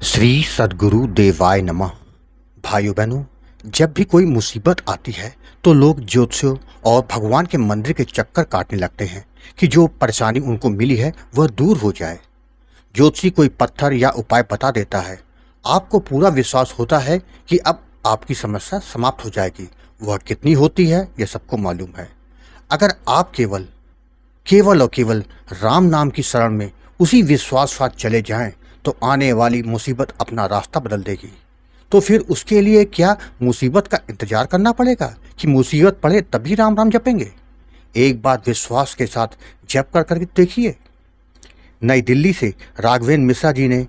श्री सद्गुरु देवाय नमः। भाइयों बहनों, जब भी कोई मुसीबत आती है तो लोग ज्योतिषियों और भगवान के मंदिर के चक्कर काटने लगते हैं कि जो परेशानी उनको मिली है वह दूर हो जाए। ज्योतिषी कोई पत्थर या उपाय बता देता है, आपको पूरा विश्वास होता है कि अब आपकी समस्या समाप्त हो जाएगी। वह कितनी होती है यह सबको मालूम है। अगर आप केवल केवल और केवल राम नाम की शरण में उसी विश्वास साथ चले जाएं तो आने वाली मुसीबत अपना रास्ता बदल देगी। तो फिर उसके लिए क्या मुसीबत का इंतजार करना पड़ेगा कि मुसीबत पड़े तभी राम राम जपेंगे? एक बार विश्वास के साथ जप कर करके देखिए। नई दिल्ली से राघवेंद्र मिश्रा जी ने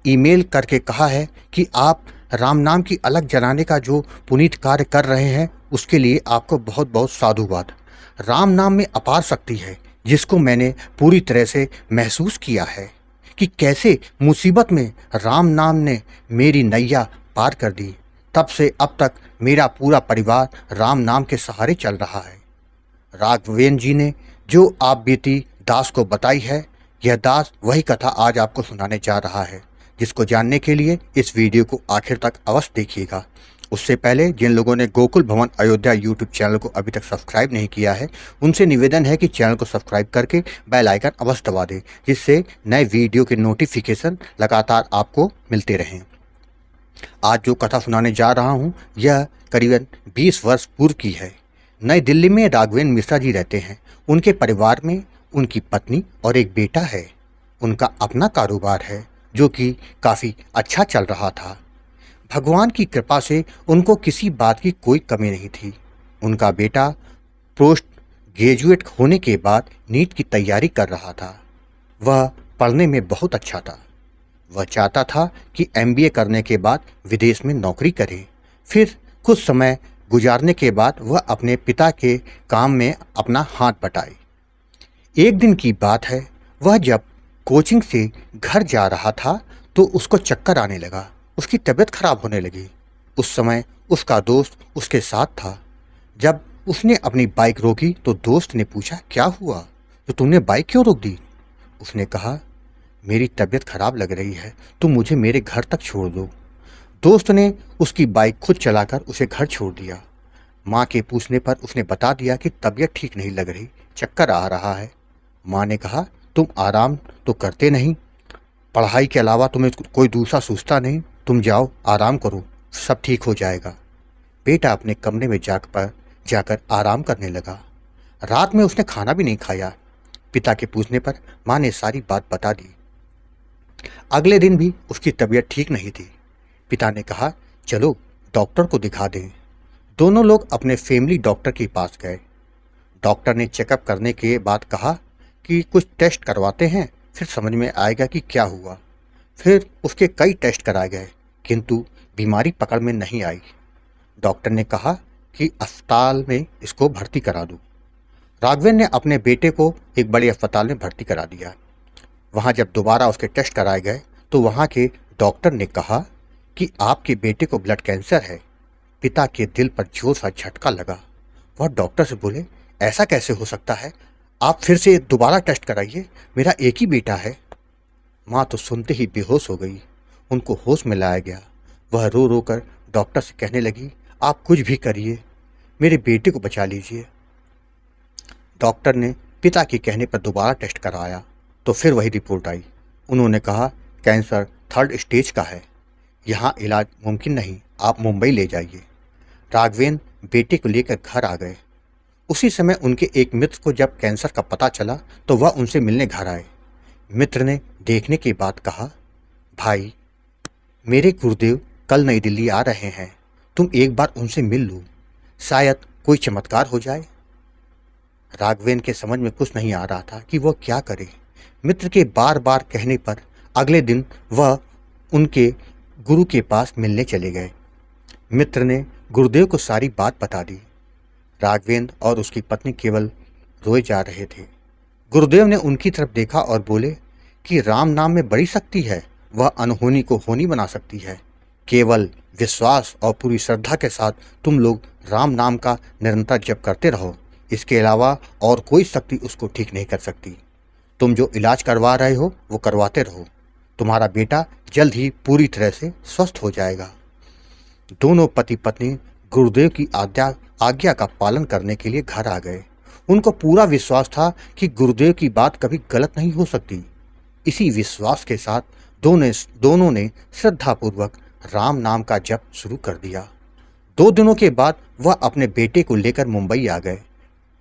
ईमेल करके कहा है कि आप राम नाम की अलग जलाने का जो पुनीत कार्य कर रहे हैं उसके लिए आपको बहुत बहुत साधुवाद। राम नाम में अपार शक्ति है जिसको मैंने पूरी तरह से महसूस किया है कि कैसे मुसीबत में राम नाम ने मेरी नैया पार कर दी। तब से अब तक मेरा पूरा परिवार राम नाम के सहारे चल रहा है। राघवेंद्र जी ने जो आप बीती दास को बताई है, यह दास वही कथा आज आपको सुनाने जा रहा है, जिसको जानने के लिए इस वीडियो को आखिर तक अवश्य देखिएगा। उससे पहले जिन लोगों ने गोकुल भवन अयोध्या यूट्यूब चैनल को अभी तक सब्सक्राइब नहीं किया है, उनसे निवेदन है कि चैनल को सब्सक्राइब करके बेल आइकन अवश्य दबा दें, जिससे नए वीडियो के नोटिफिकेशन लगातार आपको मिलते रहें। आज जो कथा सुनाने जा रहा हूँ यह करीबन 20 वर्ष पूर्व की है। नई दिल्ली में राघवेंद्र मिश्रा जी रहते हैं। उनके परिवार में उनकी पत्नी और एक बेटा है। उनका अपना कारोबार है जो कि काफ़ी अच्छा चल रहा था। भगवान की कृपा से उनको किसी बात की कोई कमी नहीं थी। उनका बेटा पोस्ट ग्रेजुएट होने के बाद नीट की तैयारी कर रहा था। वह पढ़ने में बहुत अच्छा था। वह चाहता था कि एमबीए करने के बाद विदेश में नौकरी करे। फिर कुछ समय गुजारने के बाद वह अपने पिता के काम में अपना हाथ बटाए। एक दिन की बात है, वह जब कोचिंग से घर जा रहा था तो उसको चक्कर आने लगा। उसकी तबीयत खराब होने लगी। उस समय उसका दोस्त उसके साथ था। जब उसने अपनी बाइक रोकी तो दोस्त ने पूछा, क्या हुआ, तो तुमने बाइक क्यों रोक दी? उसने कहा, मेरी तबीयत खराब लग रही है, तुम मुझे मेरे घर तक छोड़ दो। दोस्त ने उसकी बाइक खुद चलाकर उसे घर छोड़ दिया। माँ के पूछने पर उसने बता दिया कि तबीयत ठीक नहीं लग रही, चक्कर आ रहा है। माँ ने कहा, तुम आराम तो करते नहीं, पढ़ाई के अलावा तुम्हें कोई दूसरा सोचता नहीं, तुम जाओ आराम करो, सब ठीक हो जाएगा। बेटा अपने कमरे में जाकर आराम करने लगा। रात में उसने खाना भी नहीं खाया। पिता के पूछने पर माँ ने सारी बात बता दी। अगले दिन भी उसकी तबीयत ठीक नहीं थी। पिता ने कहा, चलो डॉक्टर को दिखा दें। दोनों लोग अपने फैमिली डॉक्टर के पास गए। डॉक्टर ने चेकअप करने के बाद कहा कि कुछ टेस्ट करवाते हैं, फिर समझ में आएगा कि क्या हुआ। फिर उसके कई टेस्ट कराए गए किंतु बीमारी पकड़ में नहीं आई। डॉक्टर ने कहा कि अस्पताल में इसको भर्ती करा दो। राघवेंद्र ने अपने बेटे को एक बड़े अस्पताल में भर्ती करा दिया। वहाँ जब दोबारा उसके टेस्ट कराए गए तो वहाँ के डॉक्टर ने कहा कि आपके बेटे को ब्लड कैंसर है। पिता के दिल पर जोर सा झटका लगा। वह डॉक्टर से बोले, ऐसा कैसे हो सकता है, आप फिर से दोबारा टेस्ट कराइए, मेरा एक ही बेटा है। माँ तो सुनते ही बेहोश हो गई। उनको होश में लाया गया। वह रो रो कर डॉक्टर से कहने लगी, आप कुछ भी करिए, मेरे बेटे को बचा लीजिए। डॉक्टर ने पिता के कहने पर दोबारा टेस्ट कराया तो फिर वही रिपोर्ट आई। उन्होंने कहा, कैंसर 3rd स्टेज का है, यहाँ इलाज मुमकिन नहीं, आप मुंबई ले जाइए। राघवेंद्र बेटे को लेकर घर आ गए। उसी समय उनके एक मित्र को जब कैंसर का पता चला तो वह उनसे मिलने घर आए। मित्र ने देखने के बाद कहा, भाई मेरे गुरुदेव कल नई दिल्ली आ रहे हैं, तुम एक बार उनसे मिल लो, शायद कोई चमत्कार हो जाए। राघवेंद्र के समझ में कुछ नहीं आ रहा था कि वह क्या करे। मित्र के बार बार कहने पर अगले दिन वह उनके गुरु के पास मिलने चले गए। मित्र ने गुरुदेव को सारी बात बता दी। राघवेंद्र और उसकी पत्नी केवल रोए जा रहे थे। गुरुदेव ने उनकी तरफ देखा और बोले कि राम नाम में बड़ी शक्ति है, वह अनहोनी को होनी बना सकती है। केवल विश्वास और पूरी श्रद्धा के साथ तुम लोग राम नाम का निरंतर जप करते रहो, इसके अलावा और कोई शक्ति उसको ठीक नहीं कर सकती। तुम जो इलाज करवा रहे हो वो करवाते रहो। तुम्हारा बेटा जल्द ही पूरी तरह से स्वस्थ हो जाएगा। दोनों पति पत्नी गुरुदेव की आज्ञा का पालन करने के लिए घर आ गए। उनको पूरा विश्वास था कि गुरुदेव की बात कभी गलत नहीं हो सकती। इसी विश्वास के साथ दोनों ने श्रद्धापूर्वक राम नाम का जप शुरू कर दिया। 2 दिनों के बाद वह अपने बेटे को लेकर मुंबई आ गए।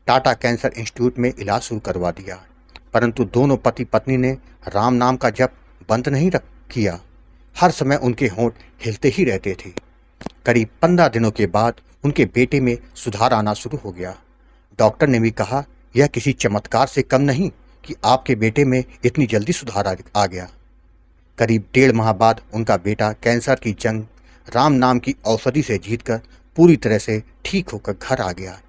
टाटा कैंसर इंस्टीट्यूट में इलाज शुरू करवा दिया, परंतु दोनों पति पत्नी ने राम नाम का जप बंद नहीं किया। हर समय उनके होंठ हिलते ही रहते थे। करीब 15 दिनों के बाद उनके बेटे में सुधार आना शुरू हो गया। डॉक्टर ने भी कहा, यह किसी चमत्कार से कम नहीं कि आपके बेटे में इतनी जल्दी सुधार आ गया। करीब 1.5 माह बाद उनका बेटा कैंसर की जंग राम नाम की औषधि से जीतकर पूरी तरह से ठीक होकर घर आ गया।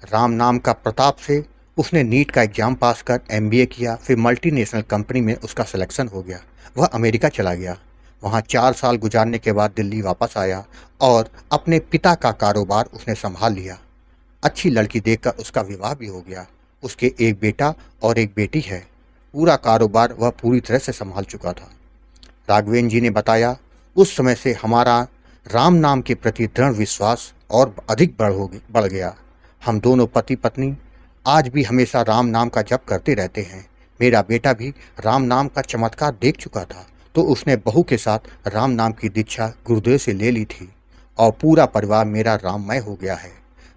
राम नाम का प्रताप से उसने नीट का एग्जाम पास कर MBA किया। फिर मल्टीनेशनल कंपनी में उसका सिलेक्शन हो गया। वह अमेरिका चला गया। वहाँ 4 साल गुजारने के बाद दिल्ली वापस आया और अपने पिता का कारोबार उसने संभाल लिया। अच्छी लड़की देखकर उसका विवाह भी हो गया। उसके एक बेटा और एक बेटी है। पूरा कारोबार वह पूरी तरह से संभाल चुका था। राघवेंद्र जी ने बताया, उस समय से हमारा राम नाम के प्रति दृढ़ विश्वास और अधिक बढ़ गया। हम दोनों पति पत्नी आज भी हमेशा राम नाम का जप करते रहते हैं। मेरा बेटा भी राम नाम का चमत्कार देख चुका था, तो उसने बहू के साथ राम नाम की दीक्षा गुरुदेव से ले ली थी और पूरा परिवार मेरा राममय हो गया है।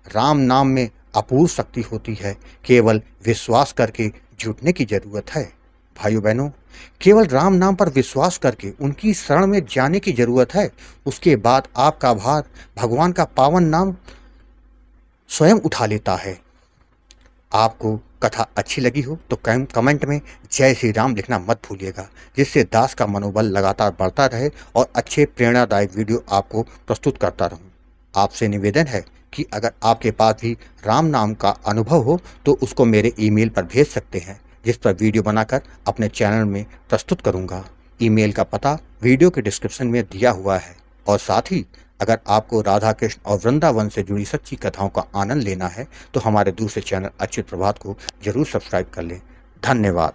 राम नाम में अपूर्व शक्ति होती है, केवल विश्वास करके जुटने की जरूरत है। भाइयों बहनों, केवल राम नाम पर विश्वास करके उनकी शरण में जाने की जरूरत है। उसके बाद आपका भार भगवान का पावन नाम स्वयं उठा लेता है। आपको कथा अच्छी लगी हो तो कमेंट में जय श्री राम लिखना मत भूलिएगा, जिससे दास का मनोबल लगातार बढ़ता रहे और अच्छे प्रेरणादायक वीडियो आपको प्रस्तुत करता रहूं। आपसे निवेदन है कि अगर आपके पास भी राम नाम का अनुभव हो तो उसको मेरे ईमेल पर भेज सकते हैं, जिस पर वीडियो बनाकर अपने चैनल में प्रस्तुत करूंगा। ईमेल का पता वीडियो के डिस्क्रिप्शन में दिया हुआ है। और साथ ही अगर आपको राधा कृष्ण और वृंदावन से जुड़ी सच्ची कथाओं का आनंद लेना है तो हमारे दूसरे चैनल अच्युत प्रभात को जरूर सब्सक्राइब कर लें। धन्यवाद।